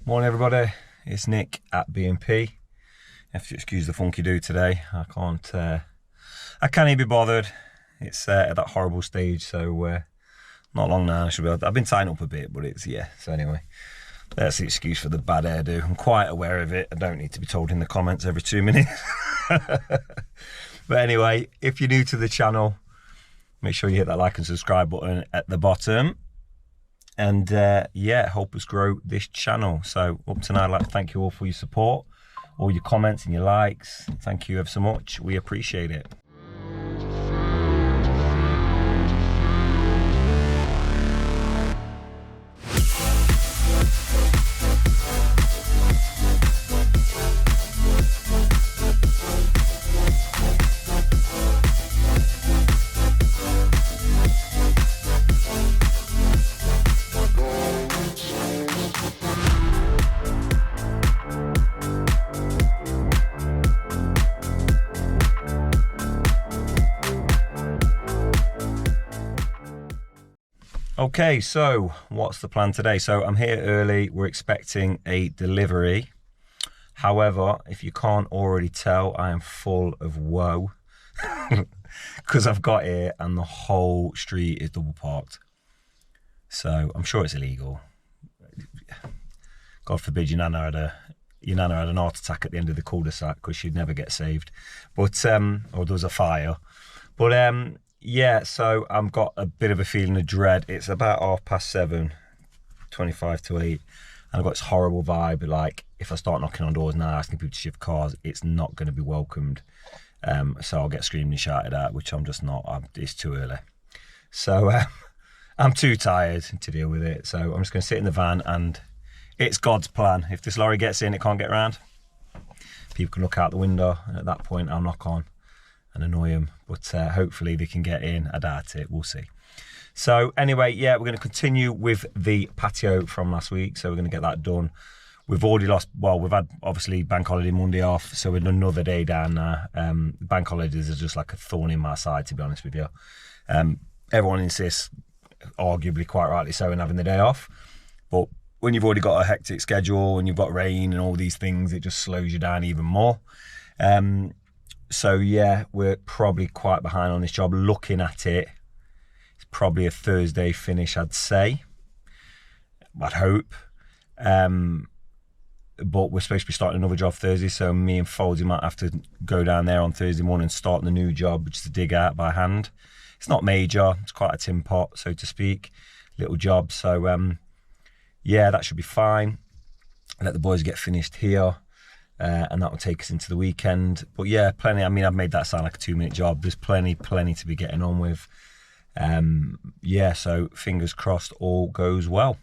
Morning everybody, it's Nick at B&P. You have to excuse the funky do today. I can't even be bothered. It's at that horrible stage, so not long now. I've been tying up a bit, but so anyway, that's the excuse for the bad hairdo. I'm quite aware of it. I don't need to be told in the comments every 2 minutes. But anyway, if you're new to the channel, make sure you hit that like and subscribe button at the bottom. And help us grow this channel. So up to now, I'd like to thank you all for your support, all your comments and your likes. Thank you ever so much. We appreciate it. Okay, so what's the plan today? So I'm here early. We're expecting a delivery. However, if you can't already tell, I am full of woe because I've got here and the whole street is double parked. So I'm sure it's illegal. God forbid your nana had an heart attack at the end of the cul-de-sac because she'd never get saved. But or there was a fire. But yeah, so I've got a bit of a feeling of dread. It's about 7:30, 25 to 8, and I've got this horrible vibe, like, if I start knocking on doors now, asking people to shift cars, it's not going to be welcomed. So I'll get screamed and shouted at, which I'm just not. It's too early. So I'm too tired to deal with it. So I'm just going to sit in the van, and it's God's plan. If this lorry gets in, it can't get around. People can look out the window, and at that point, I'll knock on and annoy them, but hopefully they can get in. I doubt it, we'll see. So anyway, yeah, we're going to continue with the patio from last week, so we're going to get that done. We've already we've had obviously bank holiday Monday off, so we're another day down now. Bank holidays are just like a thorn in my side, to be honest with you. Everyone insists, arguably quite rightly so, in having the day off, but when you've already got a hectic schedule and you've got rain and all these things, it just slows you down even more. So yeah, we're probably quite behind on this job. Looking at it, it's probably a Thursday finish, I'd say. I'd hope. But we're supposed to be starting another job Thursday, so me and Foldsy might have to go down there on Thursday morning and start the new job, which is to dig out by hand. It's not major, it's quite a tin pot, so to speak, little job. So yeah, that should be fine. Let the boys get finished here. And that will take us into the weekend. But yeah, plenty. I mean, I've made that sound like a 2-minute job. There's plenty to be getting on with. Yeah, so fingers crossed all goes well.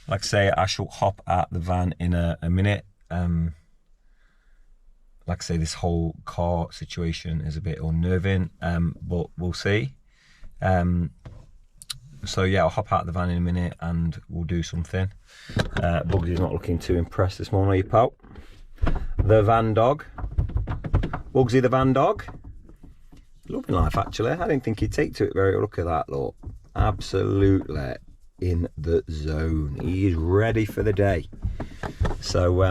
Like I say, I shall hop out the van in a minute. Like I say, this whole car situation is a bit unnerving, but we'll see. So yeah, I'll hop out of the van in a minute and we'll do something. Bugsy's not looking too impressed this morning, are you, pal? The van dog. Bugsy the van dog. Loving life, actually. I didn't think he'd take to it very. Look at that, look. Absolutely in the zone. He is ready for the day. So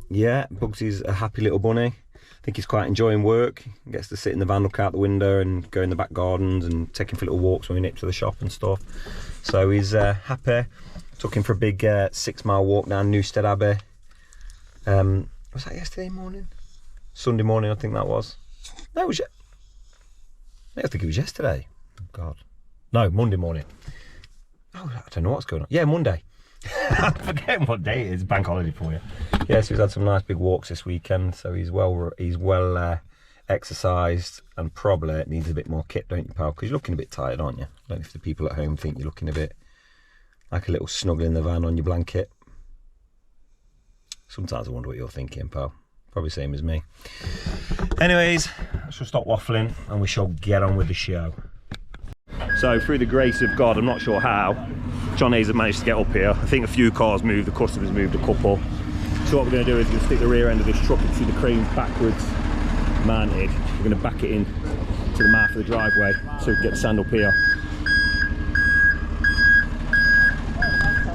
yeah, Bugsy's a happy little bunny. I think he's quite enjoying work. He gets to sit in the van, look out the window and go in the back gardens and take him for little walks when we nip to the shop and stuff. So he's happy. Took him for a big 6-mile walk down Newstead Abbey. Was that yesterday morning? Sunday morning, I think that was. No, I think it was yesterday. Oh, God. No, Monday morning. Oh, I don't know what's going on. Yeah, Monday. I'm forgetting what day it is. Bank holiday for you. Yes, he's had some nice big walks this weekend, so he's well exercised and probably needs a bit more kit, don't you, pal? Because you're looking a bit tired, aren't you? I don't know if the people at home think you're looking a bit like a little snuggle in the van on your blanket. Sometimes I wonder what you're thinking, pal. Probably same as me. Anyways, I shall stop waffling and we shall get on with the show. So through the grace of God, I'm not sure how, John Hayes have managed to get up here. I think a few cars moved, the customers moved a couple. So what we're going to do is we're going to stick the rear end of this truck into the crane backwards mounted. We're going to back it in to the mouth of the driveway so we can get the sand up here.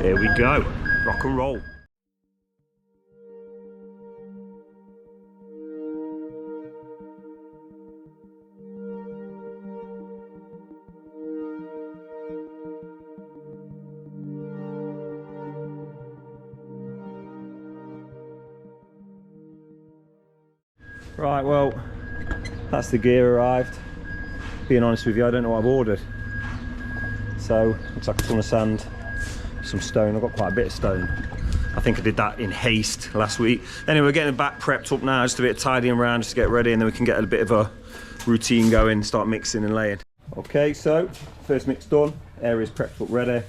Here we go, rock and roll. Right, well, that's the gear arrived. Being honest with you, I don't know what I've ordered. So, looks like a ton of sand, some stone. I've got quite a bit of stone. I think I did that in haste last week. Anyway, we're getting the back prepped up now, just a bit of tidying around, just to get ready, and then we can get a bit of a routine going, start mixing and laying. Okay, so, first mix done, area's prepped up ready.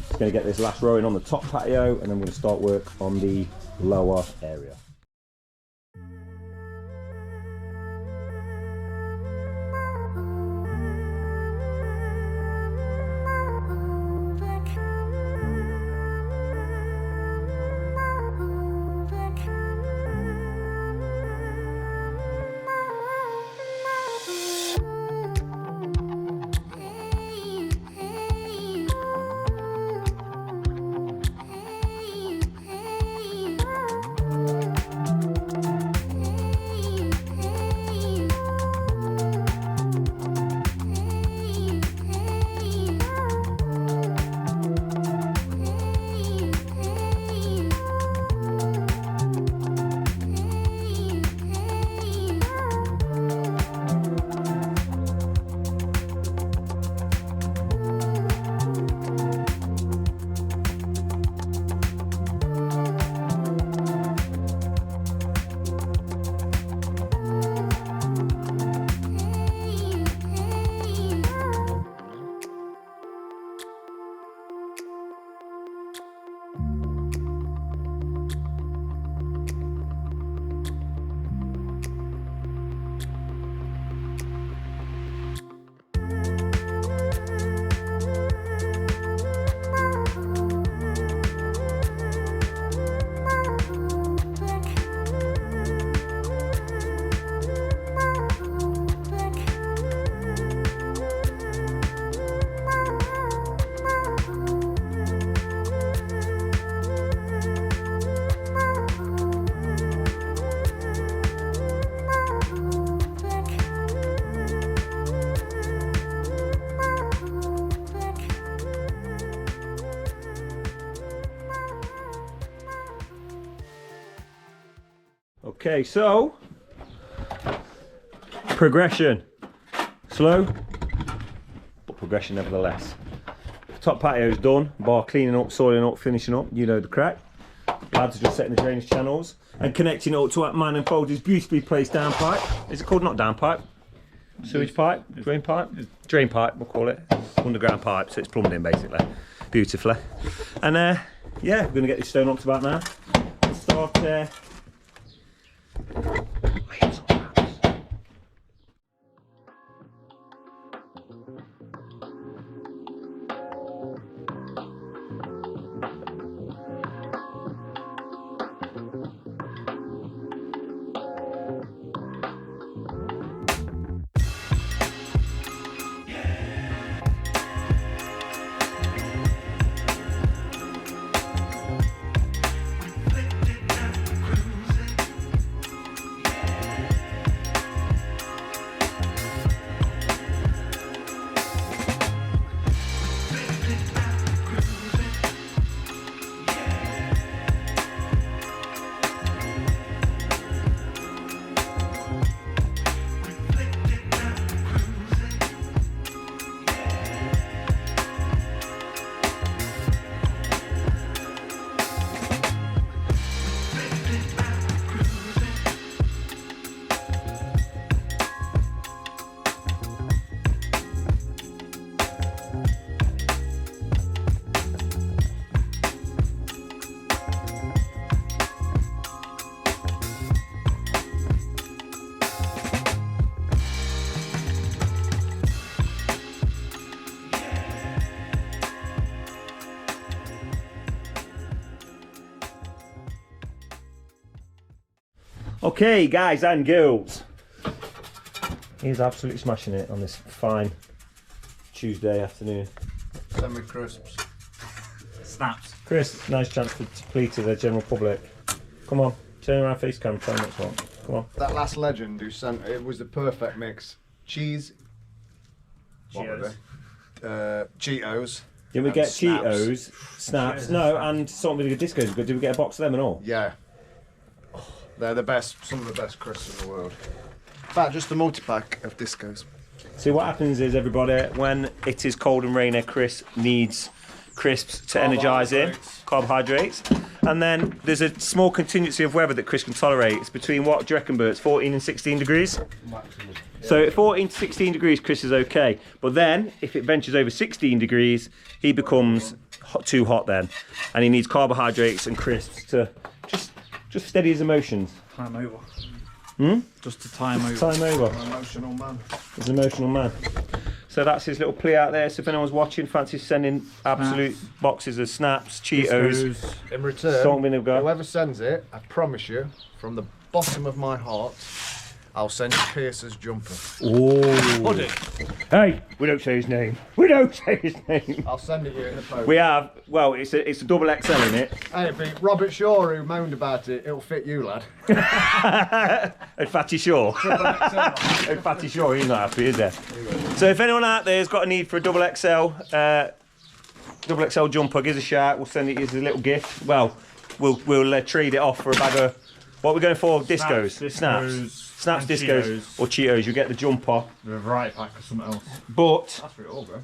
Just gonna get this last row in on the top patio, and then we're gonna start work on the lower area. Okay, so progression, slow, but progression nevertheless. Top patio's done, bar cleaning up, soiling up, finishing up, you know the crack. Lads are just setting the drainage channels and connecting it up to Man and Folds' beautifully placed downpipe. Is it called not downpipe? Sewage pipe? Drain pipe? Drain pipe, we'll call it. Underground pipe, so it's plumbed in basically, beautifully. And yeah, we're gonna get this stone up to about now. We'll start Okay, guys and girls, he's absolutely smashing it on this fine Tuesday afternoon. Semi crisps. Snaps. Chris, nice chance to plead to the general public. Come on, turn around, face cam, try next one. Come on. That last legend who sent it was the perfect mix. Cheese. Cheetos. Cheetos. Did we and get snaps. Cheetos, snaps? No, and salt and vinegar discos. Did we get a box of them and all? Yeah. They're the best, some of the best crisps in the world. In fact, just a multi-pack of discos. See, what happens is, everybody, when it is cold and rainy, Chris needs crisps to energise him, carbohydrates, and then there's a small contingency of weather that Chris can tolerate. It's between, what do you reckon, Bert? 14 and 16 degrees? Maximum. So at 14 to 16 degrees, Chris is okay. But then, if it ventures over 16 degrees, he becomes too hot then. And he needs carbohydrates and crisps to just steady his emotions. Time over. Hmm? Just to time over. Time over. An emotional man. He's an emotional man. So that's his little plea out there. So if anyone's watching, fancy sending absolute boxes of snaps, Cheetos, In return, salt and vinegar. whoever sends it, I promise you, from the bottom of my heart, I'll send you Pierce's jumper. Oh. Hey, we don't say his name. We don't say his name. I'll send it you in the post. We have, well, it's a double XL in it. Hey, it'd be Robert Shaw who moaned about it. It'll fit you, lad. And Fatty Shaw. And Fatty Shaw, he's not happy, is he? So if anyone out there has got a need for a double XL jumper, give us a shout. We'll send it as a little gift. Well, we'll trade it off for a bag of, what are we going for? Discos? Snaps, discos, or Cheetos. You get the jumper. The variety pack or something else. But That's for it all, bro.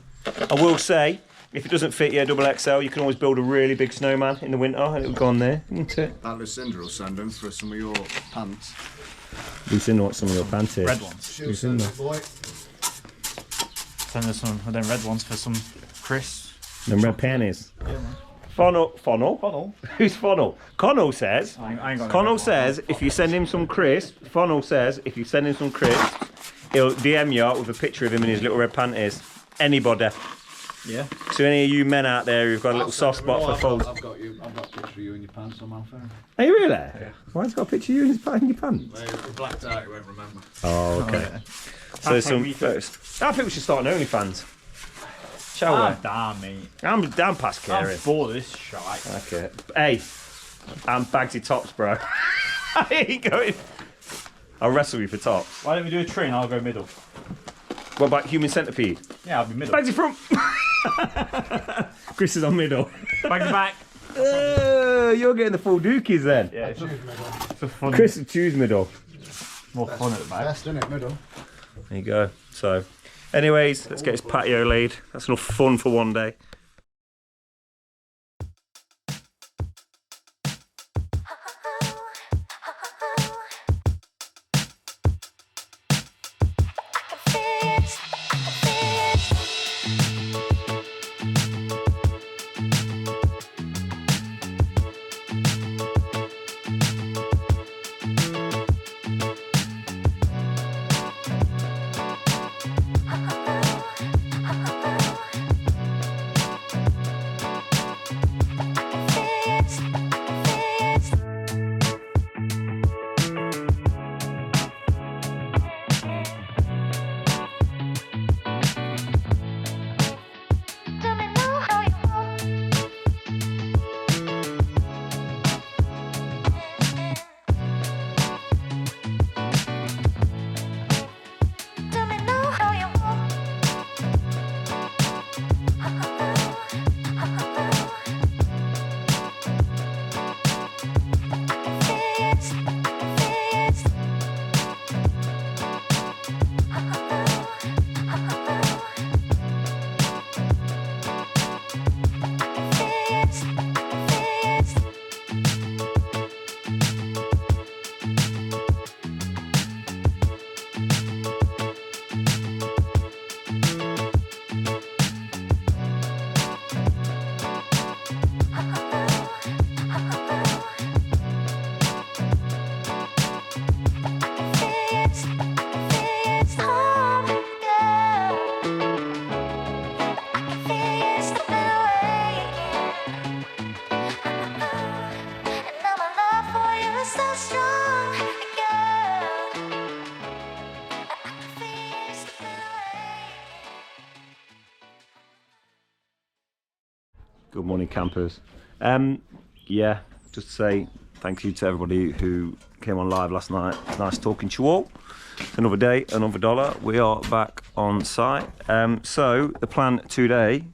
I will say, if it doesn't fit your double XL, you can always build a really big snowman in the winter and it'll go on there, isn't it? That Lucinda will send them for some of your pants. Lucinda wants some of your pants here. Red ones. She'll send it, boy. Send us some of them red ones for some crisps. Them red panties. Yeah, man. Funnel? Who's Funnel? Connell says, I ain't got no Connell red says, if you send him some crisps, Funnel says, if you send him some crisps, he'll DM you with a picture of him in his little red panties. Anybody. Yeah. So any of you men out there who've got a little soft spot for folds. I've got a picture of you in your pants on my phone. Are you really? Yeah. Why has he got a picture of you in your pants? Well, if we're blacked out, you won't remember. Oh, okay. Yeah. So some photos. I think we should start an OnlyFans. Shall we? Damn me. I'm down past caring. I'm bored of this shite. Okay. Hey, I'm Bagsy Tops, bro. I ain't going. I'll wrestle you for tops. Why don't we do a tree and I'll go middle? What about human centipede? Yeah, I'll be middle. Bagsy front. Chris is on middle. Back to back. You're getting the full dookies then. Yeah, it's a fun. Chris will choose middle. More fun at the back. Best, isn't it? Middle. There you go. So, anyways, let's get his patio laid. That's enough fun for one day. Good morning, campers. Yeah, just to say thank you to everybody who came on live last night. Nice talking to you all. Another day, another dollar. We are back on site. So the plan today,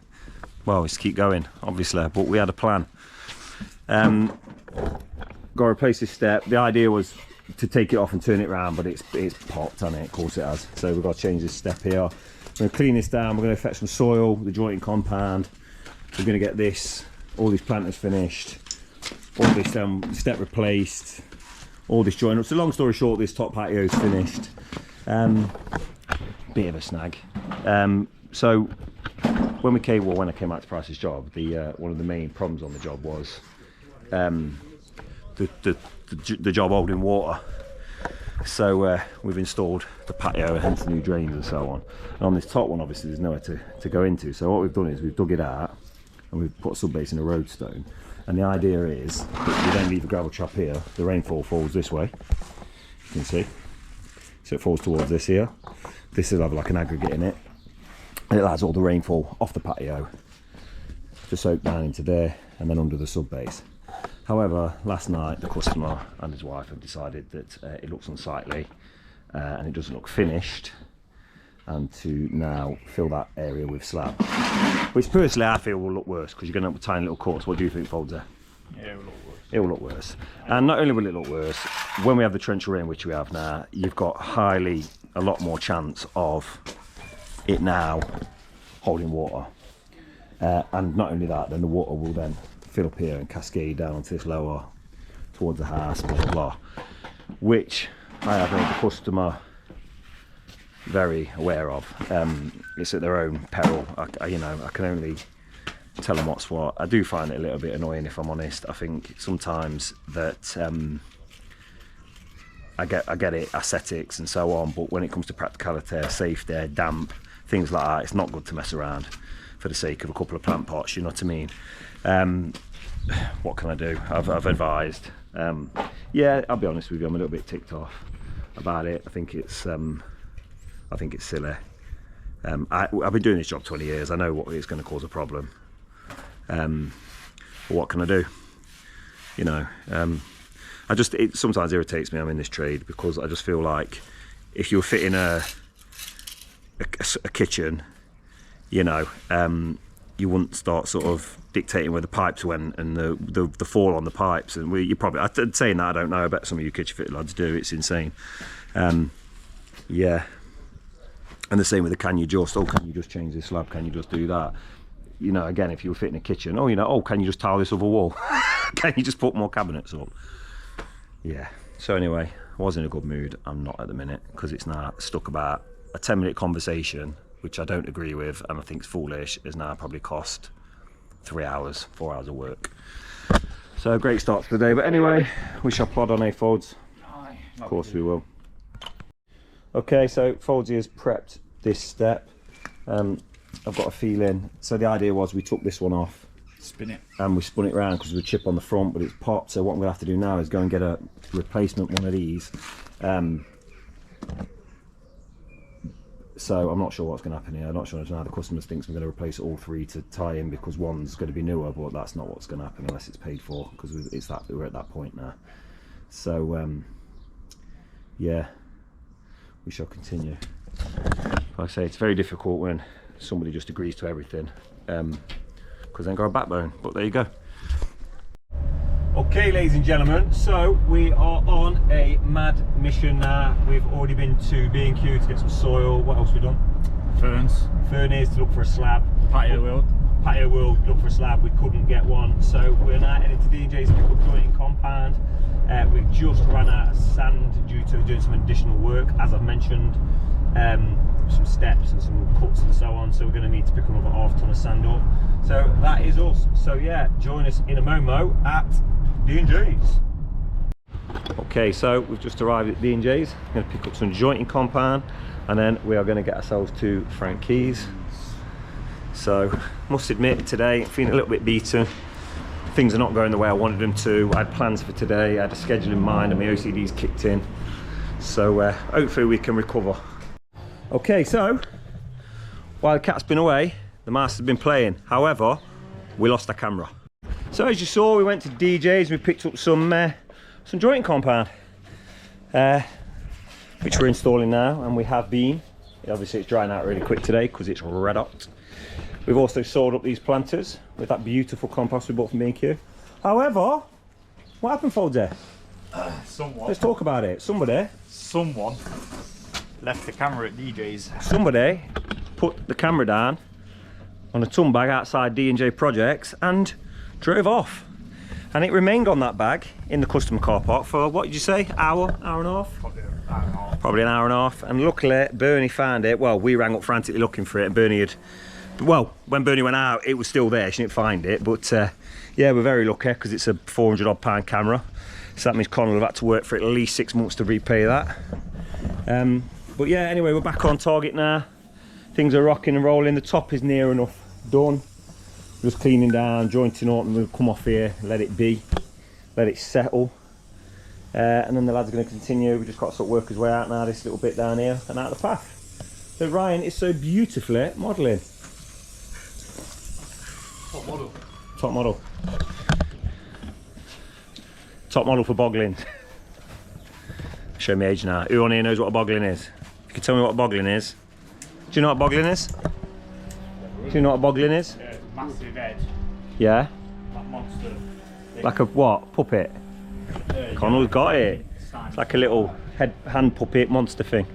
well, is to keep going, obviously, but we had a plan. Got to replace this step. The idea was to take it off and turn it around, but it's popped, hasn't it? Of course it has. So we've got to change this step here. We're going to clean this down. We're going to fetch some soil, the jointing compound. We're going to get this, all these planters finished, all this step replaced, all this joint up. So long story short, this top patio is finished. Bit of a snag. So when I came out to price this job, one of the main problems on the job was the job holding water. So we've installed the patio, hence the new drains and so on. And on this top one, obviously, there's nowhere to go into. So what we've done is we've dug it out and we've put a sub base in a roadstone. And the idea is that we don't leave a gravel trap here. The rainfall falls this way, you can see. So it falls towards this here. This will have like an aggregate in it. And it allows all the rainfall off the patio to soak down into there and then under the sub base. However, last night the customer and his wife have decided that it looks unsightly and it doesn't look finished, and to now fill that area with slab, which personally I feel will look worse because you're going to have a tiny little course. What do you think, Folder? Yeah, it will look worse. It will look worse. And not only will it look worse, when we have the trencher in, which we have now, you've got a lot more chance of it now holding water. And not only that, then the water will then fill up here and cascade down onto this lower towards the house, blah blah blah, which I have made the customer very aware of. It's at their own peril. I can only tell them what's what. I do find it a little bit annoying, if I'm honest. I think sometimes that I get it, aesthetics and so on, but when it comes to practicality, safety, damp, things like that, it's not good to mess around for the sake of a couple of plant pots, you know what I mean? What can I do? I've advised. Yeah, I'll be honest with you, I'm a little bit ticked off about it. I think it's silly. I've been doing this job 20 years. I know what it's going to cause a problem. But what can I do? You know, it sometimes irritates me. I'm in this trade because I just feel like if you're fitting a kitchen, you know, you wouldn't start sort of dictating where the pipes went and the fall on the pipes. And I'd saying that, I don't know, I bet some of you kitchen fit lads do. It's insane. Yeah. And the same with the can you just change this slab, can you just do that? You know, again, if you were fitting a kitchen, can you just tile this other wall? Can you just put more cabinets up? Yeah. So anyway, I was in a good mood. I'm not at the minute because it's now stuck about a 10-minute conversation, which I don't agree with and I think it's foolish, has now probably cost 4 hours of work. So great start to the day, but anyway, we shall plod on, Folds? Of course we will. Okay, so Foldsy has prepped this step. I've got a feeling, so the idea was we took this one off, spin it, and we spun it around because there's a chip on the front, but it's popped. So what I'm going to have to do now is go and get a replacement one of these. So I'm not sure what's going to happen here. I'm not sure now the customers thinks we're going to replace all three to tie in because one's going to be newer, but that's not what's going to happen unless it's paid for, because we're at that point now. So yeah, we shall continue. Like I say, it's very difficult when somebody just agrees to everything, because they've got a backbone, but there you go. Okay, ladies and gentlemen, so we are on a mad mission now. We've already been to B&Q to get some soil. What else have we done? Furnace to look for a slab. Patio World to look for a slab. We couldn't get one, so we're now heading to D&J's to pick up jointing compound. We've just ran out of sand due to doing some additional work, as I've mentioned. Some steps and some cuts and so on, so we're going to need to pick another half ton of sand up. So that is us. So yeah, join us in a momo at D&J's. Okay, so we've just arrived at D&J's. I'm going to pick up some jointing compound and then we are going to get ourselves to Frank Keys. So must admit, today I'm feeling a little bit beaten. Things are not going the way I wanted them to. I had plans for today, I had a schedule in mind and my OCD's kicked in. So hopefully we can recover. Okay, so while the cat's been away, the master's been playing. However, we lost our camera. So as you saw, we went to DJ's. We picked up some jointing compound, which we're installing now, and we have been. Obviously, it's drying out really quick today because it's red hot. We've also sold up these planters with that beautiful compost we bought from B&Q. However, what happened, Folder? Someone. Let's talk about it. Someone left the camera at DJ's. Somebody put the camera down on a ton bag outside D&J Projects and drove off. And it remained on that bag in the customer car park for, what did you say, hour and a half? Probably an hour and a half. And luckily, Bernie found it. Well, we rang up frantically looking for it, and Bernie had, well, when Bernie went out, it was still there. She didn't find it. But yeah, we're very lucky because it's a 400 odd pound camera. So that means Connell have had to work for at least 6 months to repay that. But yeah, anyway, we're back on target now. Things are rocking and rolling. The top is near enough done. Just cleaning down, jointing up, and we'll come off here, let it be, let it settle. And then the lads are going to continue. We've just got to sort of work his way out now, this little bit down here, and out the path. So Ryan is so beautifully modelling. Top model. Top model. Top model for boggling. Show me age now. Who on here knows what a boggling is? You can tell me what a boggling is. Do you know what boggling is? Do you know what boggling is? Yeah, massive head. Yeah? That monster. Like a what? Puppet? Connell's got it. It's like a little hand puppet monster thing.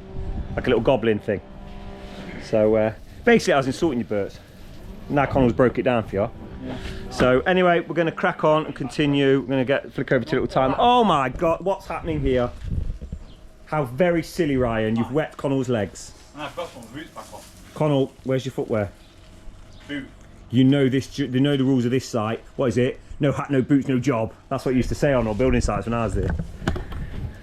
Like a little goblin thing. So basically I was insulting you, Bert. Now Connell's broke it down for you. Yeah. So anyway, we're going to crack on and continue. We're going to flick over to a little time. Oh my God, what's happening here? How very silly, Ryan. You've wet Connell's legs. And I've got some boots back on. Connell, where's your footwear? Boot. You know this. You know the rules of this site. What is it? No hat, no boots, no job. That's what you used to say on our building sites when I was there.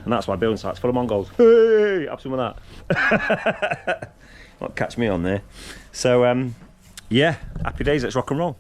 And that's why building sites full of Mongols. Hey, have some of that. Not catch me on there. So yeah, happy days. Let's rock and roll.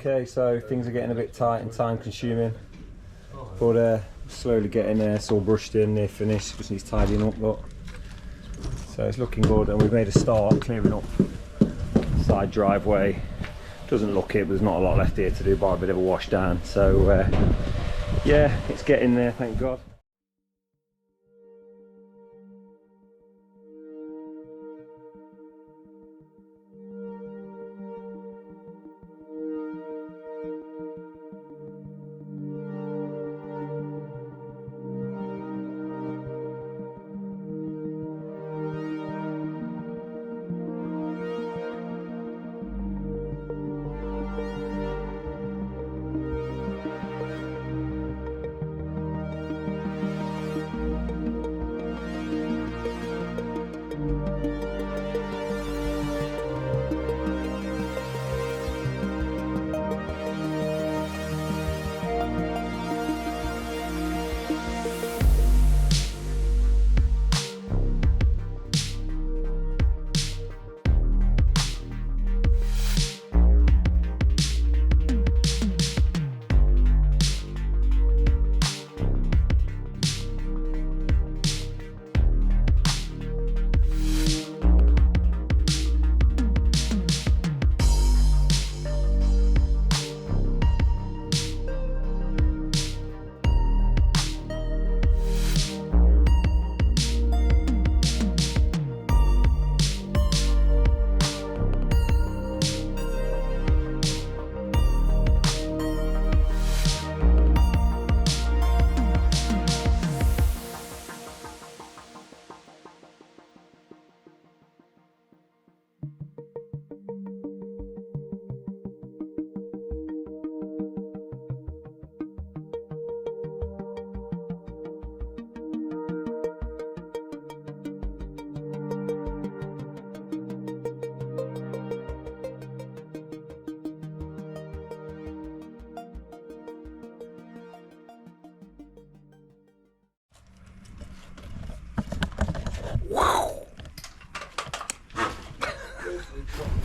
Okay, so things are getting a bit tight and time consuming, but slowly getting there. It's all brushed in, near finished, just needs tidying up, but so it's looking good, and we've made a start clearing up side driveway. Doesn't look it, but there's not a lot left here to do, but a bit of a wash down. So yeah, it's getting there, thank God.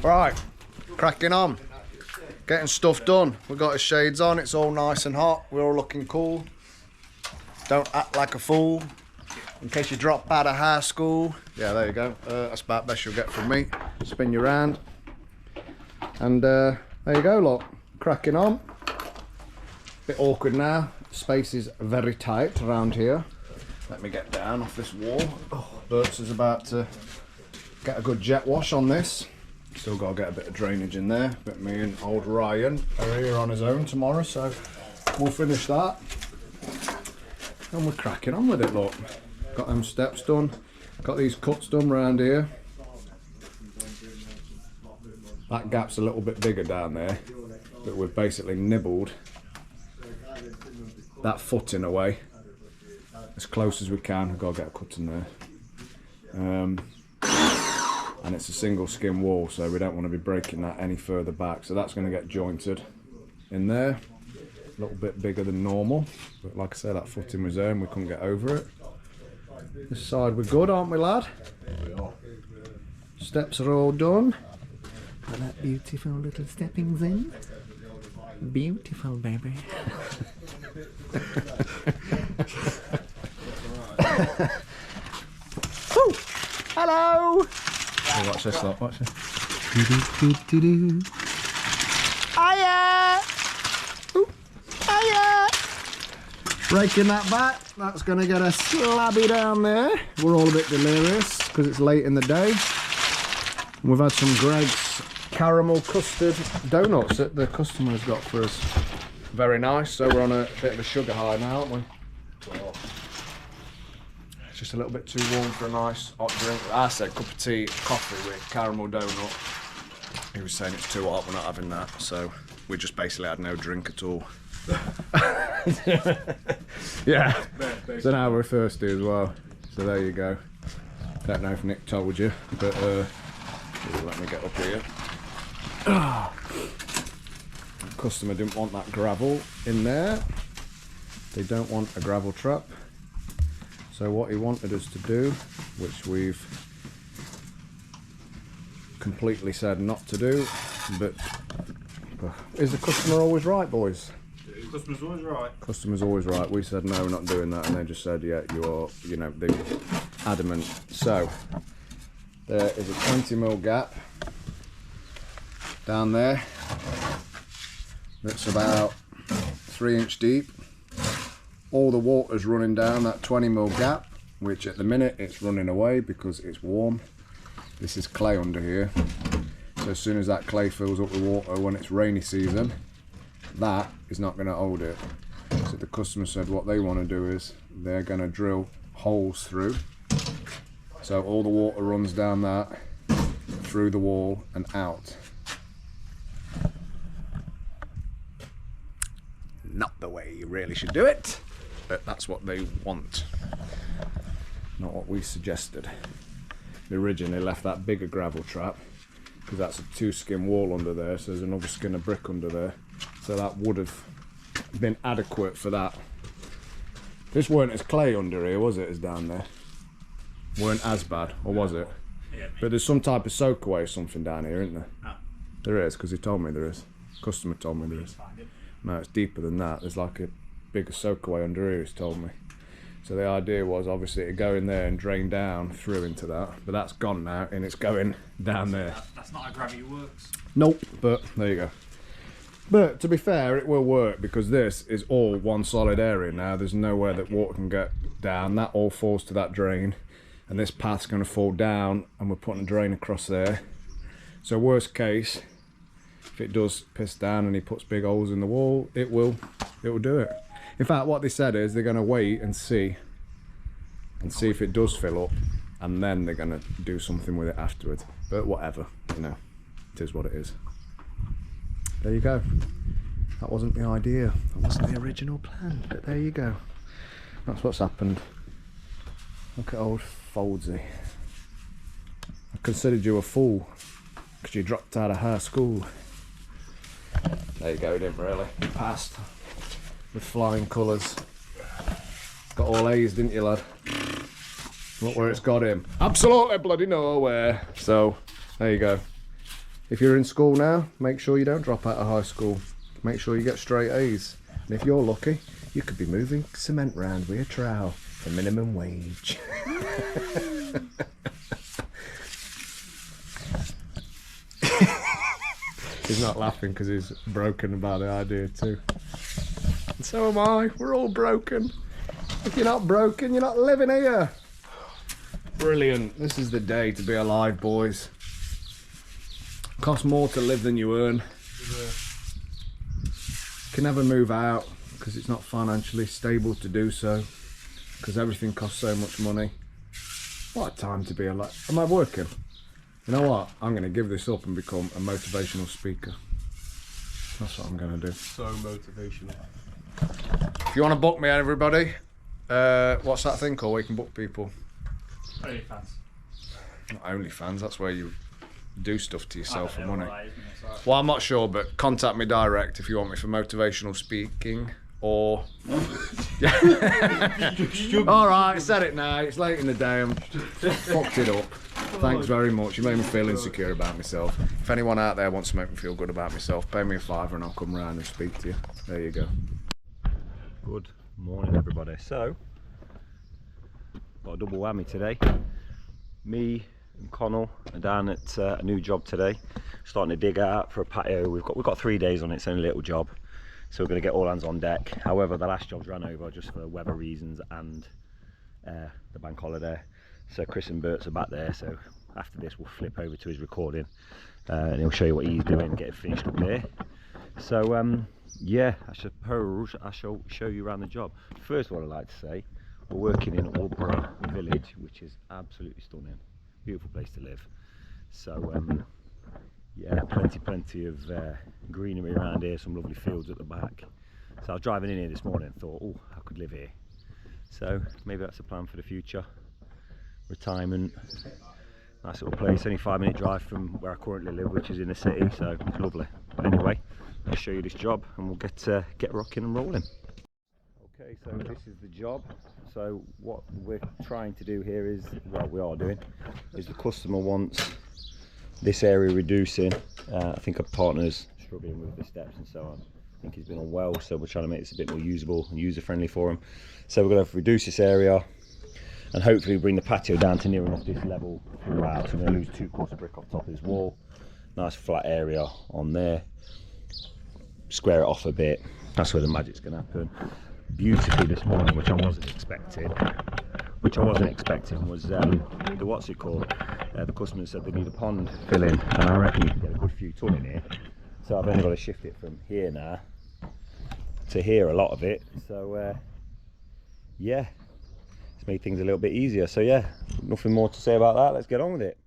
Right, cracking on. Getting stuff done. We've got our shades on, it's all nice and hot. We're all looking cool. Don't act like a fool. In case you drop out of high school. Yeah, there you go. That's about best you'll get from me. Spin you round. And there you go, look. Cracking on. Bit awkward now. Space is very tight around here. Let me get down off this wall. Oh, Bert's is about to get a good jet wash on this. Still got to get a bit of drainage in there. But me and old Ryan are here on his own tomorrow, so we'll finish that. And we're cracking on with it, look. Got them steps done. Got these cuts done round here. That gap's a little bit bigger down there, but we've basically nibbled that footing away as close as we can. We've got to get a cut in there. And it's a single skin wall, so we don't want to be breaking that any further back. So that's going to get jointed in there. A little bit bigger than normal, but like I said, that footing was there and we couldn't get over it. This side we're good, aren't we, lad? We are. Steps are all done. Got that beautiful little steppings in. Beautiful, baby. Ooh, hello! Oh, watch this, look, watch this. Hiya! Ooh, hiya! Breaking that back, that's going to get a slabby down there. We're all a bit delirious because it's late in the day. And we've had some Greg's caramel custard donuts that the customer's got for us. Very nice, so we're on a bit of a sugar high now, aren't we? It's just a little bit too warm for a nice hot drink. I said cup of tea, coffee with caramel donut. He was saying it's too hot, we're not having that, so we just basically had no drink at all. Yeah, so now we're thirsty as well. So there you go. Don't know if Nick told you, but let me get up here. Customer didn't want that gravel in there. They don't want a gravel trap. So what he wanted us to do, which we've completely said not to do, but is the customer always right, boys? Customer's always right. Customer's always right. We said no, we're not doing that, and they just said, yeah, you are, you know, they're adamant. So there is a 20mm gap down there that's about 3 inch deep. All the water's running down that 20mm gap, which at the minute it's running away because it's warm. This is clay under here, so as soon as that clay fills up with water when it's rainy season, that is not going to hold it. So the customer said what they want to do is they're going to drill holes through, so all the water runs down that, through the wall and out. Not the way you really should do it, but that's what they want, not what we suggested. We originally left that bigger gravel trap because that's a 2 skin wall under there, so there's another skin of brick under there, so that would have been adequate for that. This weren't as clay under here, was it, as down there? Weren't as bad, or was it? Yeah, but there's some type of soak away or something down here, isn't there? No. There is, because he told me there is. Customer told me there is. No, it's deeper than that. There's like a bigger soak away under here, he's told me. So the idea was obviously to go in there and drain down through into that, but that's gone now and it's going down there. That's not how gravity works. Nope, but there you go. But to be fair, it will work because this is all one solid area now. There's nowhere that water can get down. That all falls to that drain, and this path's going to fall down, and we're putting a drain across there. So worst case, if it does piss down and he puts big holes in the wall, it will do it. In fact, what they said is they're going to wait and see if it does fill up, and then they're going to do something with it afterwards. But whatever, you know, it is what it is. There you go. That wasn't the idea. That wasn't the original plan, but there you go. That's what's happened. Look at old Foldsy. I considered you a fool because you dropped out of high school. There you go, didn't really. You passed with flying colours. Got all A's, didn't you, lad? Look where it's got him. Absolutely bloody nowhere. So, there you go. If you're in school now, make sure you don't drop out of high school. Make sure you get straight A's. And if you're lucky, you could be moving cement round with a trowel for minimum wage. He's not laughing because he's broken about the idea too. And so am I. We're all broken. If you're not broken, you're not living here. Brilliant. This is the day to be alive, boys. Costs more to live than you earn. Can never move out because it's not financially stable to do so, because everything costs so much money. What a time to be alive. Am I working? You know what? I'm going to give this up and become a motivational speaker. That's what I'm going to do. So motivational. If you want to book me, everybody, what's that thing called where you can book people? OnlyFans. Not OnlyFans, that's where you do stuff to yourself for I don't know money. what that is, isn't it? Well, I'm not sure, but contact me direct if you want me for motivational speaking or... Alright, said it now, it's late in the day, I'm fucked it up. Thanks very much, you made me feel insecure about myself. If anyone out there wants to make me feel good about myself, pay me a £5 and I'll come round and speak to you. There you go. Good morning, everybody. So, got a double whammy today. Me and Connell are down at a new job today, starting to dig out for a patio. We've got 3 days on it. It's only a little job, so we're going to get all hands on deck. However, the last job's ran over just for weather reasons and the bank holiday. So Chris and Bert's are back there. So after this, we'll flip over to his recording and he'll show you what he's doing, get it finished up there. So yeah, I suppose I shall show you around the job. First, what I'd like to say, we're working in Aldborough Village, which is absolutely stunning. Beautiful place to live. So yeah, plenty of greenery around here, some lovely fields at the back. So I was driving in here this morning and thought, oh, I could live here. So maybe that's a plan for the future. Retirement, nice little place, only 5-minute drive from where I currently live, which is in the city, so it's lovely. But anyway, I'll show you this job and we'll get rocking and rolling. Okay, so this is the job. So what we're trying to do here is, well, we are doing, is the customer wants this area reducing. I think our partner's struggling with the steps and so on. I think he's been unwell, so we're trying to make this a bit more usable and user friendly for him. So we're going to reduce this area and hopefully bring the patio down to near enough this level throughout. So we're going to lose 2 quarts of brick off the top of this wall. Nice flat area on there. Square it off a bit. That's where the magic's going to happen. Beautifully this morning, which I wasn't expecting, was the what's it called? The customer said they need a pond filling, and I reckon you can get a good few ton in here. So I've only got to shift it from here now to here, a lot of it. So yeah, it's made things a little bit easier. So yeah, nothing more to say about that. Let's get on with it.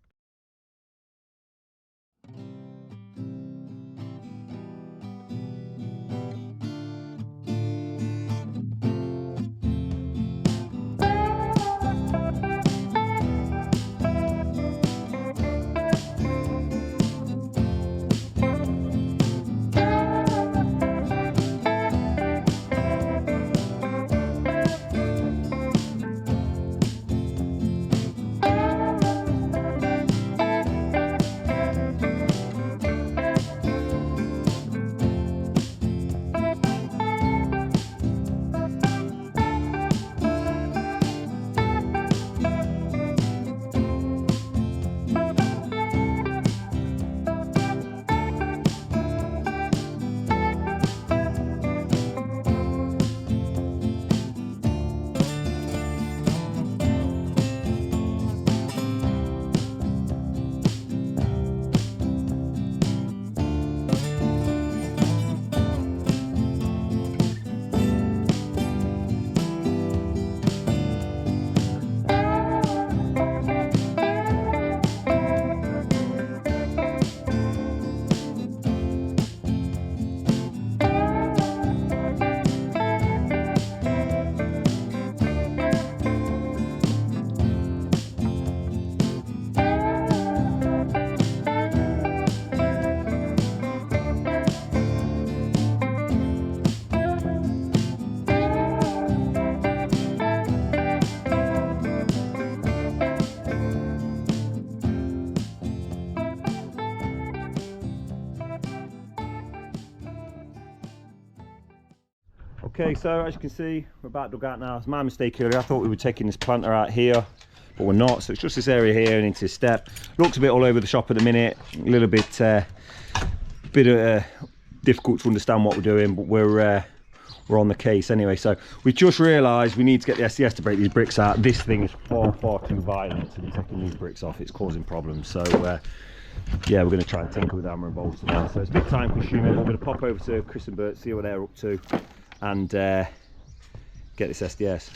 Okay, so as you can see, we're about dug out now. It's my mistake earlier. I thought we were taking this planter out here, but we're not. So it's just this area here and into the step. Looks a bit all over the shop at the minute. A little bit, difficult to understand what we're doing, but we're on the case anyway. So we just realised we need to get the SDS to break these bricks out. This thing is far too violent to be taking these bricks off. It's causing problems. So yeah, we're going to try and tinker with the hammer and bolts today. So it's a bit time consuming. We're going to pop over to Chris and Bert, see what they're up to, and get this SDS.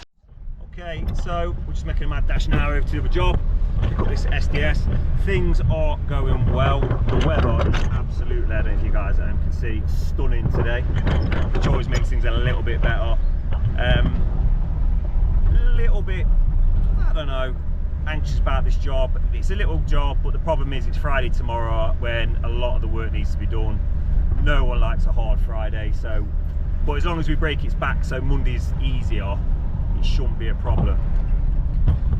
Okay, so we're just making a mad dash now over to the other job, pick up this SDS. Things are going well. The weather is absolutely, I don't know if you guys at home can see, stunning today, which always makes things a little bit better. A little bit, I don't know, anxious about this job. It's a little job, but the problem is it's Friday tomorrow when a lot of the work needs to be done. No one likes a hard Friday, so, but as long as we break its back so Monday's easier, it shouldn't be a problem.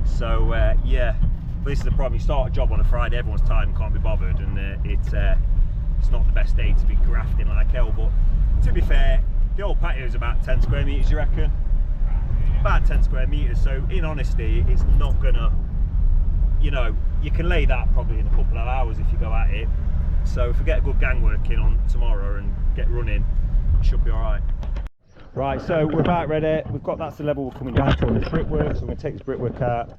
So yeah, but this is the problem. You start a job on a Friday, everyone's tired and can't be bothered, and it's not the best day to be grafting like hell. But to be fair, the old patio is about 10 square meters, you reckon? About 10 square meters, so in honesty, it's not gonna, you know, you can lay that probably in a couple of hours if you go at it. So if we get a good gang working on tomorrow and get running, it should be all right. Right, so we're about ready. We've got that's the level we're coming down to on this brickwork. So we're going to take this brickwork out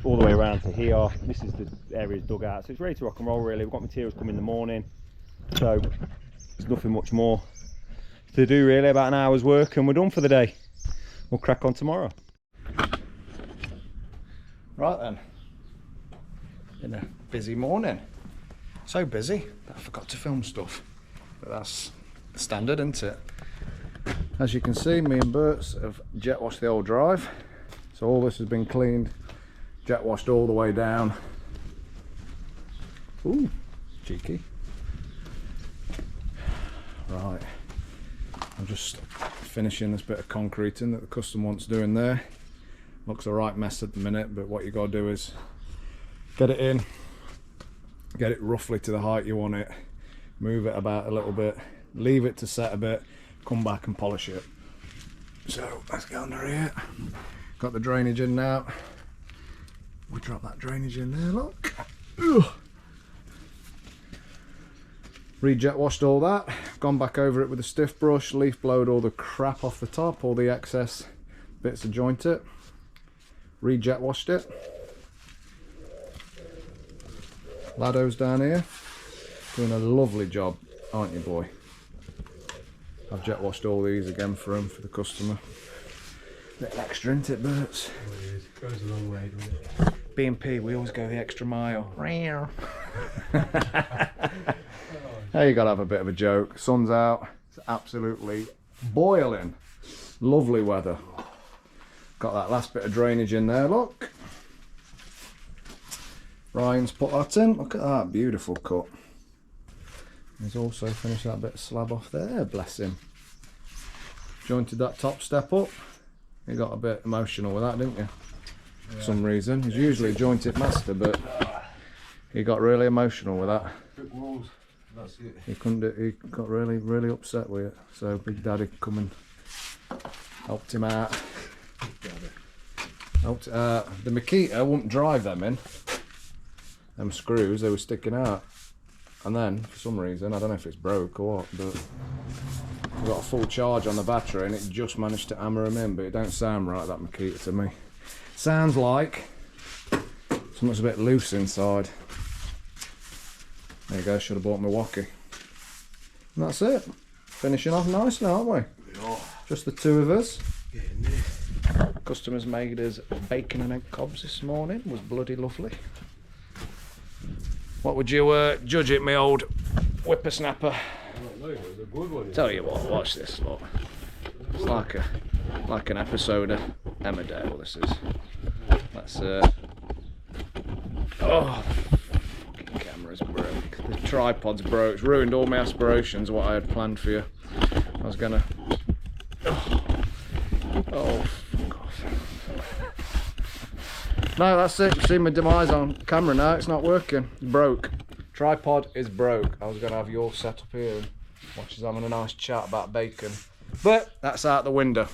all the way around to here. This is the area's dug out, so it's ready to rock and roll really. We've got materials coming in the morning, so there's nothing much more to do really. About an hour's work and we're done for the day. We'll crack on tomorrow. Right then, been a busy morning. So busy that I forgot to film stuff, but that's standard, isn't it? As you can see, me and Bert's have jet washed the old drive, so all this has been cleaned, jet washed all the way down. Ooh, cheeky. Right, I'm just finishing this bit of concreting that the customer wants doing there. Looks a right mess at the minute, but what you got to do is get it in, get it roughly to the height you want it, move it about a little bit, leave it to set a bit, come back and polish it. So let's get under here. Got the drainage in now. We drop that drainage in there, look. Re-jet washed all that, gone back over it with a stiff brush, leaf blowed all the crap off the top, all the excess bits of joint it. Re-jet washed it. Laddo's down here, doing a lovely job, aren't you, boy? I've jet washed all these again for him, for the customer. Bit extra, isn't it, Bert's? Oh, it is. It goes a long way, doesn't it? B&P, we always go the extra mile. Hey, you gotta have a bit of a joke. Sun's out, it's absolutely boiling. Lovely weather. Got that last bit of drainage in there, look. Ryan's put that in, look at that, beautiful cut. He's also finished that bit of slab off there, bless him. Jointed that top step up. You got a bit emotional with that, didn't you? Yeah. For some reason. He's usually a jointed master, but he got really emotional with that. Brick walls, that's it. He couldn't do, he got really upset with it. So Big Daddy come and helped him out. Helped, the Makita wouldn't drive them in. Them screws, they were sticking out. And then, for some reason, I don't know if it's broke or what, but I've got a full charge on the battery and it just managed to hammer them in, but it don't sound right, that Makita, to me. Sounds like something's a bit loose inside. There you go, should have bought Milwaukee. And that's it. Finishing off nicely, aren't we? Yeah. Just the two of us. Getting there. Customers made us bacon and egg cobs this morning. Was bloody lovely. What would you judge it, my old whippersnapper? Oh, no, it was a good one. Tell you what, watch this, look. It's like an episode of Emmerdale, this is. Let's oh, fucking camera's broke. The tripod's broke. It's ruined all my aspirations, what I had planned for you. I was gonna... Oh, fuck off. No, that's it. See my demise on camera now. It's not working. It's broke. Tripod is broke. I was going to have you all set up here and watch us having a nice chat about bacon. But that's out the window.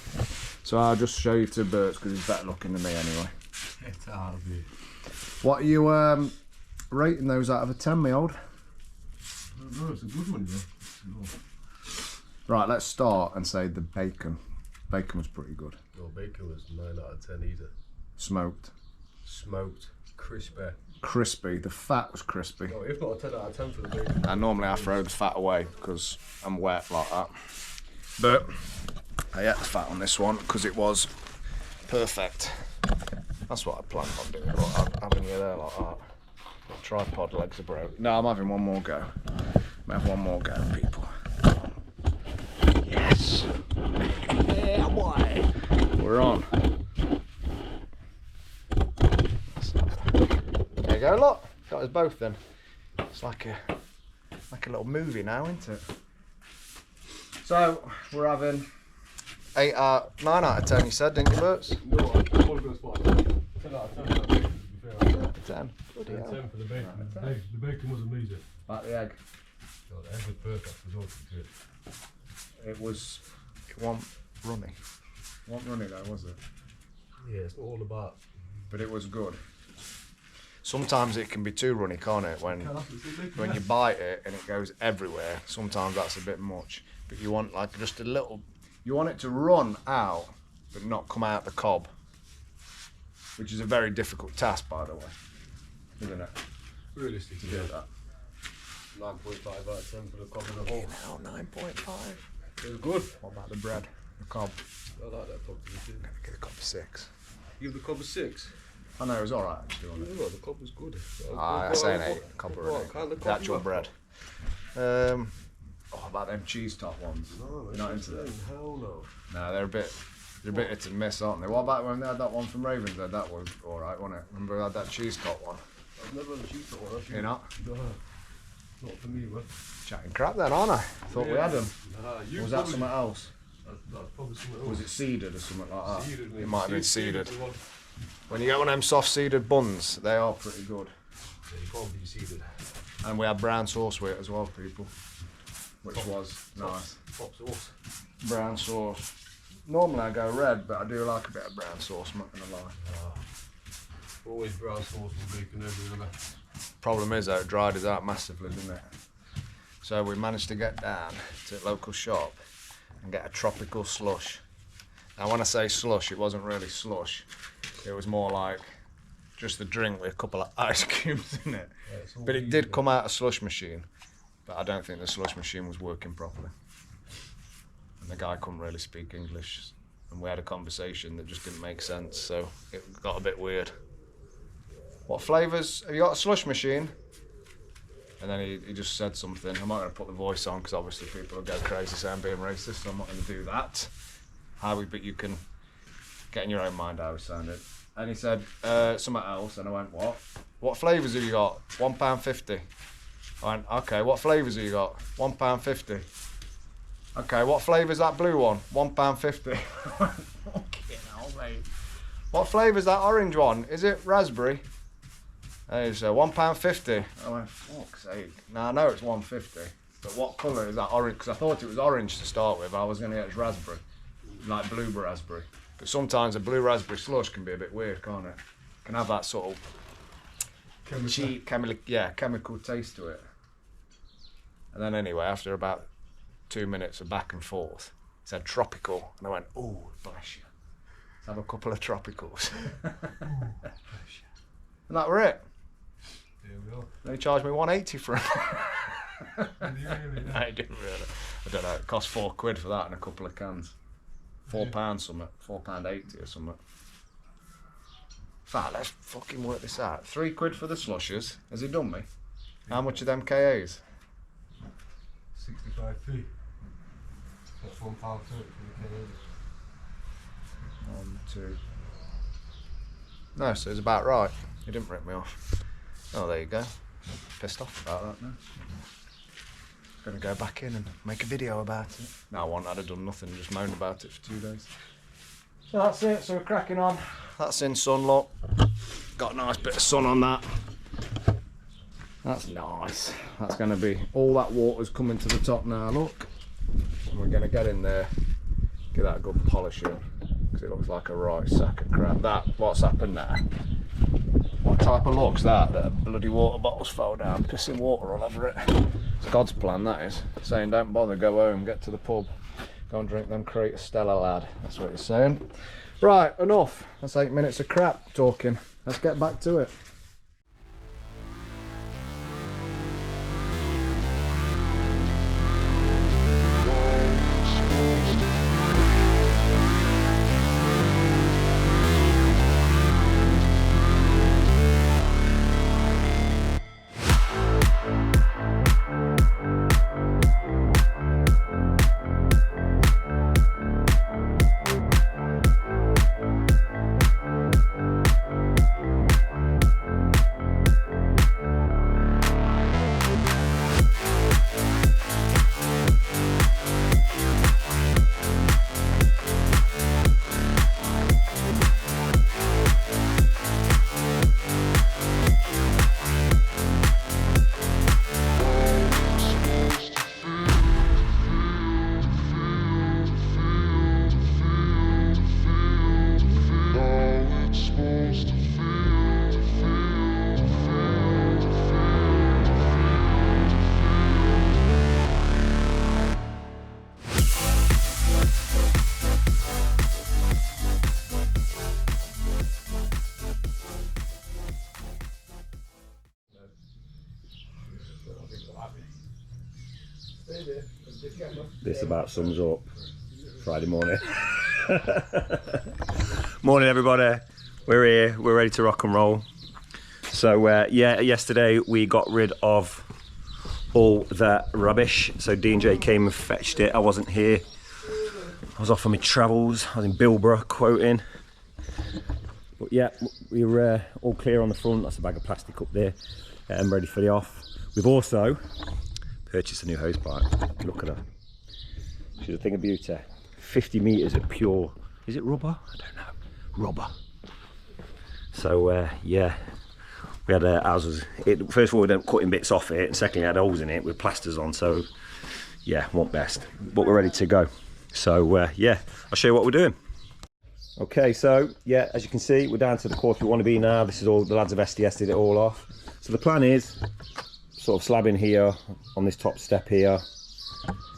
So I'll just show you to Bert's because he's better looking than me anyway. It's out of here. What are you rating those out of a 10, my old? No, it's a good one, yeah. Right, let's start and say the bacon. Bacon was pretty good. No, bacon was 9 out of 10 either. Smoked. Smoked, crispy. Crispy. The fat was crispy. No, if not a 10 out of 10 for the bacon. And normally I throw the fat away because I'm wet like that. But I ate the fat on this one because it was perfect. That's what I planned on doing, but I'm having you there like that. The tripod legs are broke. No, I'm having one more go. I'm have one more go, people. Yes! Yeah, boy! We're on. There you go, look. Got us both then. It's like a little movie now, isn't it? So, we're having 9 out of 10, you said, didn't you, Berts? No, I want to go spot 10 out of 10 for the bacon, to be fair. 10. Bloody 10 hell. for the bacon. The bacon was amazing. Like the egg. No, the egg was perfect. It was all good. It wasn't runny. It wasn't runny though, was it? Yeah, it's not all about. But it was good. Sometimes it can be too runny, can't it? When you bite it and it goes everywhere, sometimes that's a bit much. But you want like just a little, you want it to run out, but not come out the cob. Which is a very difficult task, by the way. Isn't it? Realistically, To do yeah. that. 9.5 out of 10 for the cob as a whole. Now 9.5. It was good. What about the bread? The cob? I like that cob to be too. Get a cob of 6. Give the cob a 6. I know it was alright actually, wasn't it? Yeah, the cob was good. I say an 8. Cob or an 8. Kind of The actual bread. Oh, about them cheese top ones. No, You're not into that? Hell no. No, they're a bit hit and miss, aren't they? What about when they had that one from Ravenshead? That was alright, wasn't it? Remember we had that cheese top one? I've never had a cheese top one. You're not? No, not for me, man. Chatting crap then, aren't I? Thought we had them. Nah, you Or was that probably- something else? That's probably something else. Was it seeded or something like that? Seeded, mate. It might have been Seeded seeded. one. When you get one of them soft seeded buns, they are pretty good. Yeah, you can't be seeded. And we had brown sauce with it as well, people. Which was nice. Top sauce. Brown sauce. Normally I go red, but I do like a bit of brown sauce, I'm not gonna lie. Always brown sauce and bacon everywhere. Problem is though, it dried us out massively, didn't it? So we managed to get down to a local shop and get a tropical slush. Now when I say slush, it wasn't really slush. It was more like just a drink with a couple of ice cubes in it. Yeah, it's all But it easy, did come out a slush machine, but I don't think the slush machine was working properly. And the guy couldn't really speak English, and we had a conversation that just didn't make sense, so it got a bit weird. What flavours? Have you got a slush machine? And then he just said something. I'm not going to put the voice on because obviously people will go crazy saying I'm being racist, so I'm not going to do that. But you can get in your own mind how he sounded. And he said something else, and I went, what? What flavours have you got? £1.50. I went, okay, what flavours have you got? £1.50. Okay, what flavour's that blue one? £1.50. I went, fucking hell, mate. What flavour's that orange one? Is it raspberry? And he said, £1.50. I went, fuck's sake. Now I know it's £1.50, but what colour is that orange? Because I thought it was orange to start with. I was going to get it raspberry, like blue raspberry. But sometimes a blue raspberry slush can be a bit weird, can't it? Can have that sort of cheap, chemical taste to it. And then anyway, after about 2 minutes of back and forth, he said tropical, and I went, oh, bless you. Let's have a couple of tropicals. And that were it. There we are. Then he charged me £1.80 for it. Did you really? No, he didn't really. I don't know, it cost £4 for that and a couple of cans. £4 something, £4.80 or something. Fat, let's fucking work this out. £3 for the slushes. Has he done me? How much are them KAs? 65p. That's £1.30 for the KOs. 1, 2. No, so it's about right. He didn't rip me off. Oh, there you go. Pissed off about that now. Gonna go back in and make a video about it. No, I won't. I'd have done nothing, just moaned about it for 2 days. So that's it, so we're cracking on. That's in sun, look. Got a nice bit of sun on that. That's nice. That's gonna be, all that water's coming to the top now, look. And we're gonna get in there give that a good polishing, because it looks like a right sack of crap. That, what's happened there? What type of luck's that? That a bloody water bottle's fell down, pissing water all over it. It's God's plan, that is. Saying don't bother, go home, get to the pub, go and drink them Crate Stella, lad. That's what he's saying. Right, enough. That's 8 minutes of crap talking. Let's get back to it. This about sums up Friday morning. Morning everybody, we're here, we're ready to rock and roll. So yeah, yesterday we got rid of all that rubbish. So D&J came and fetched it. I wasn't here, I was off on my travels. I was in Bilborough quoting. But yeah, we were all clear on the front. That's a bag of plastic up there and ready for the off. We've also purchased a new hose pipe. Look at her. She's a thing of beauty. 50 metres of pure, is it rubber? I don't know. Rubber. So yeah, we had ours was, first of all we didn't cutting bits off it, and secondly it had holes in it with plasters on, so yeah, want best. But we're ready to go. So yeah, I'll show you what we're doing. Okay, so yeah, as you can see, we're down to the course we want to be now. This is all, the lads of SDS did it all off. So the plan is, sort of slabbing here, on this top step here.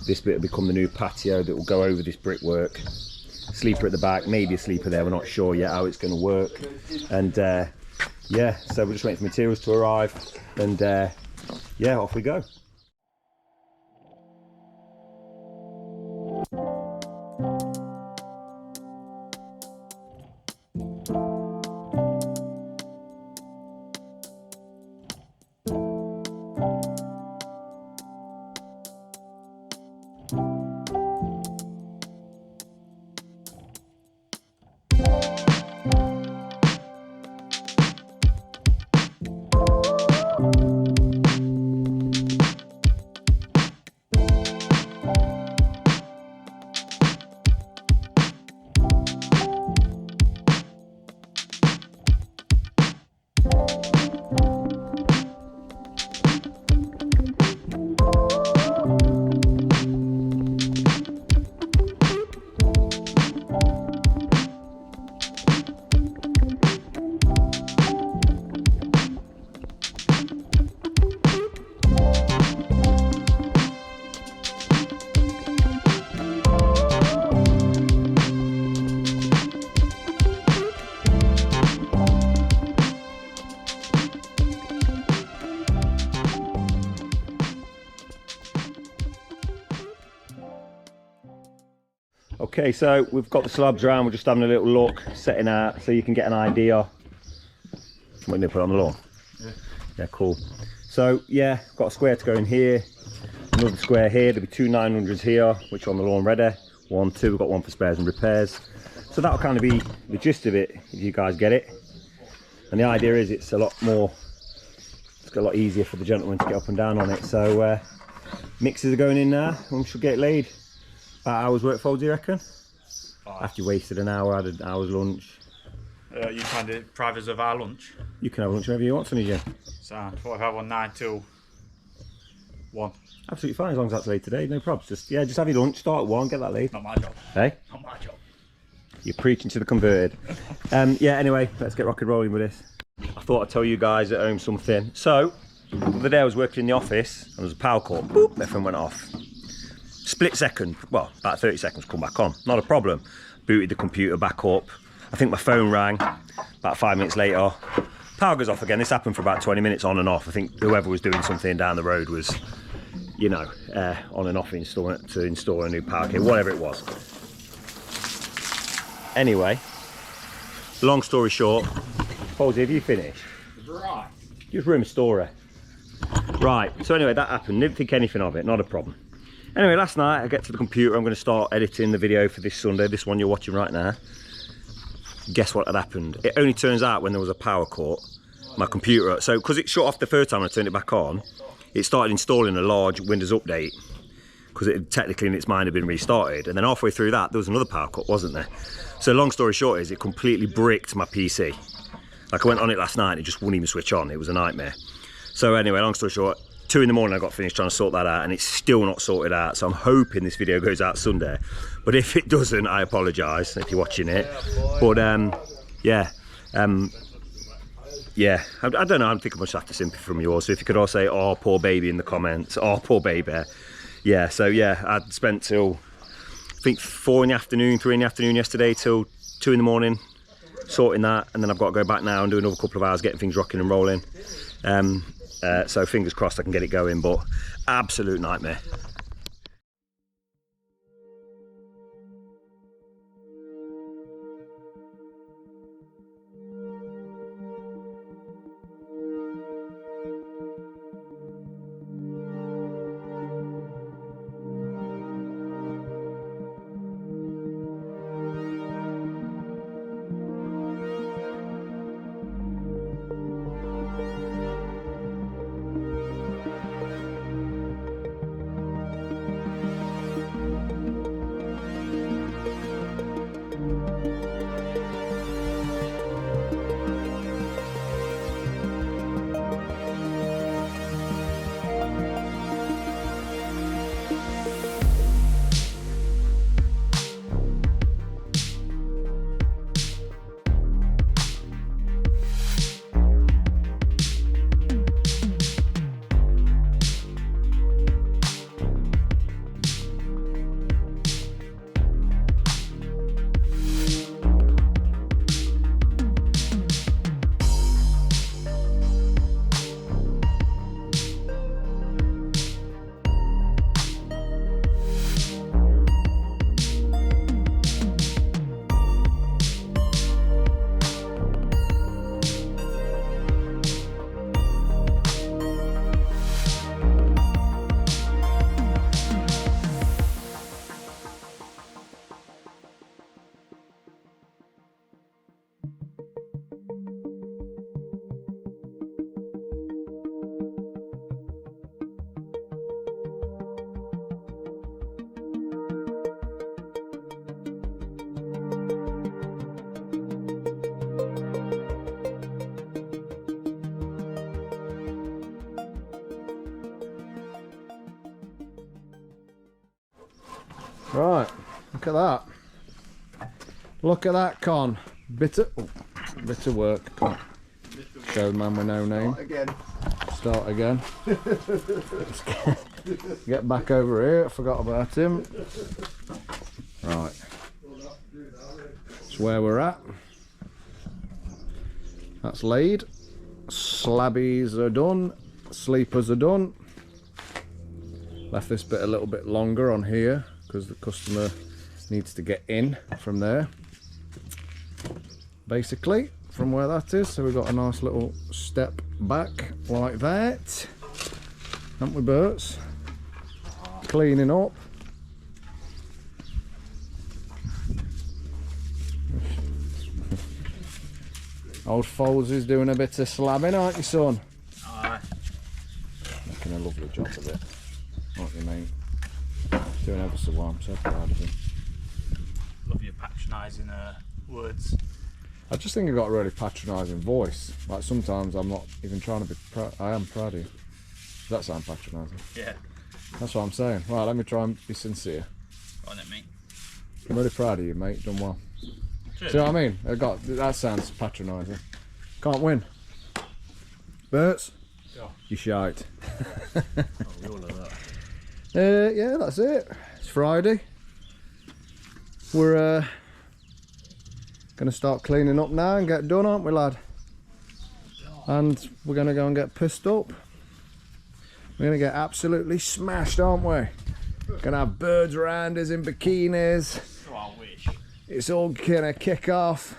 This bit will become the new patio that will go over this brickwork. Sleeper at the back, maybe a sleeper there, we're not sure yet how it's going to work. And yeah, so we're just waiting for materials to arrive, and yeah, off we go. Okay, so we've got the slabs around, we're just having a little look, setting out so you can get an idea. What did they put on the lawn? Yeah. Yeah, cool. So yeah, got a square to go in here, another square here, there'll be two 900s here, which are on the lawn ready. 1, 2, we've got one for spares and repairs. So that'll kind of be the gist of it, if you guys get it. And the idea is it's a lot more, it's a lot easier for the gentleman to get up and down on it. So mixers are going in now, and we should get laid. About hour's work for, do you reckon? 5. After you wasted an hour, had an hour's lunch. You kind of private of our lunch. You can have lunch whenever you want, Sonny Jim. So what if I have one 9 till 1. Absolutely fine as long as that's laid today, no problems. Just have your lunch, start at 1, get that laid. Not my job. Hey? Not my job. You're preaching to the converted. Yeah, anyway, let's get rock and rolling with this. I thought I'd tell you guys at home something. So, the other day I was working in the office and there was a power cord, boop, everything went off. Split second, well, about 30 seconds, come back on, not a problem. Booted the computer back up. I think my phone rang, about 5 minutes later. Power goes off again. This happened for about 20 minutes on and off. I think whoever was doing something down the road was, you know, on and off to install a new power cable, whatever it was. Anyway, long story short, Posey, have you finished? Right. Just room story. Right, so anyway, that happened. Didn't think anything of it, not a problem. Anyway, last night I get to the computer, I'm going to start editing the video for this Sunday, this one you're watching right now. Guess what had happened? It only turns out when there was a power cut, my computer, so because it shut off the first time I turned it back on, it started installing a large Windows update, because it technically in its mind had been restarted, and then halfway through that there was another power cut, wasn't there? So long story short is it completely bricked my PC. Like I went on it last night and it just wouldn't even switch on, it was a nightmare. So anyway, long story short, 2 in the morning I got finished trying to sort that out and it's still not sorted out, so I'm hoping this video goes out Sunday. But if it doesn't, I apologise if you're watching it. But yeah, I don't know, I think I must have to sympathy from you all, so if you could all say, oh poor baby in the comments, oh poor baby. Yeah, so yeah, I'd spent till, I think 4 in the afternoon, 3 in the afternoon yesterday till 2 in the morning sorting that, and then I've got to go back now and do another couple of hours getting things rocking and rolling. So fingers crossed I can get it going, but absolute nightmare. Right, look at that. Look at that, Con. Bit of work, Con. Show man with no name. Start again. Let's get back over here. I forgot about him. Right. That's where we're at. That's laid. Slabbies are done. Sleepers are done. Left this bit a little bit longer on here because the customer needs to get in from there, basically from where that is. So we've got a nice little step back like that, haven't we, Berts? Cleaning up. Old Foles is doing a bit of slabbing, aren't you, son? Aye. Making a lovely job of it. What do you mean? Doing ever so well. I'm so proud of him. Love your patronising words. I just think I've got a really patronising voice. Like sometimes I'm not even trying to be proud. I am proud of you. Does that sound patronising? Yeah. That's what I'm saying. Right, let me try and be sincere. On it, mate. I'm really proud of you, mate. Done well. See what I mean? That sounds patronising. Can't win. Berts? Yeah. You shite. Oh, we all love that. Yeah, that's it. It's Friday. We're gonna start cleaning up now and get done, aren't we, lad? And we're gonna go and get pissed up. We're gonna get absolutely smashed, aren't we? Gonna have birds around us in bikinis. Oh, I wish. It's all gonna kick off.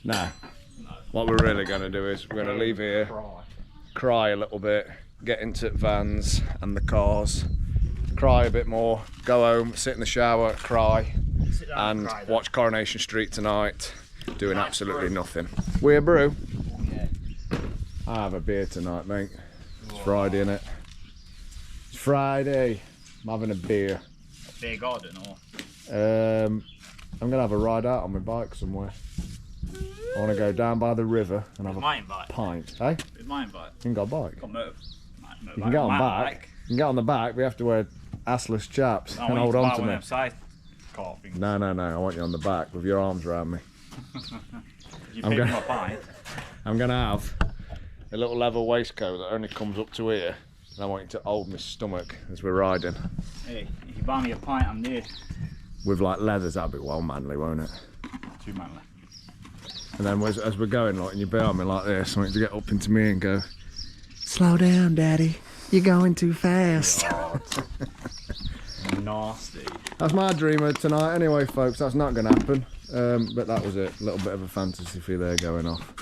No. What we're really gonna do is we're gonna leave here, cry a little bit, get into vans and the cars, cry a bit more, go home, sit in the shower, cry, and watch Coronation Street tonight, doing absolutely nothing. We're brew. I have a beer tonight, mate. It's Friday, innit? It's Friday. I'm having a beer. Beer garden or? I'm gonna have a ride out on my bike somewhere. I want to go down by the river and have my a invite. pint. Hey, With my invite. you can go bike. Got motor. You can get on back. You can get on the back. We have to wear assless chaps and hold on to me. No. I want you on the back with your arms around me. You I'm pay gonna- me my pint. I'm gonna have a little leather waistcoat that only comes up to here, and I want you to hold my stomach as we're riding. Hey, if you buy me a pint, I'm near. With like leathers, that'd be well manly, won't it? Too manly. And then as we're going, like, and you bear on me like this, I want you to get up into me and go, "Slow down, Daddy. You're going too fast." Nasty. That's my dream of tonight. Anyway, folks, that's not going to happen. But that was it. A little bit of a fantasy for you there going off.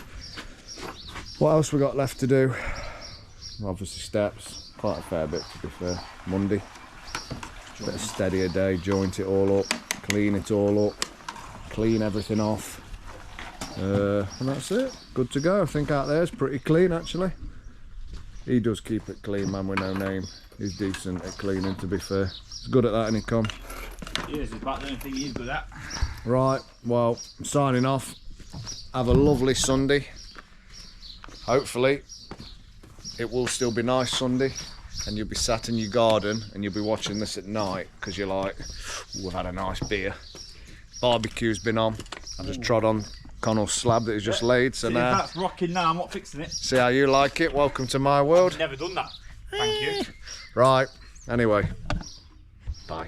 What else we got left to do? Obviously steps. Quite a fair bit, to be fair. Monday. Bit of steadier day. Joint it all up. Clean it all up. Clean everything off. And that's it. Good to go. I think out there is pretty clean, actually. He does keep it clean, man with no name. He's decent at cleaning, to be fair. He's good at that, and he come. He is about the only thing he's good at. Right, well, I'm signing off. Have a lovely Sunday. Hopefully, it will still be nice Sunday, and you'll be sat in your garden and you'll be watching this at night because you're like, "Ooh, I've had a nice beer." Barbecue's been on. I just trod on Connell's slab that he's just laid, so See, now if that's rocking now, I'm not fixing it. see how you like it. Welcome to my world. Never done that. Thank you. Right, anyway, bye.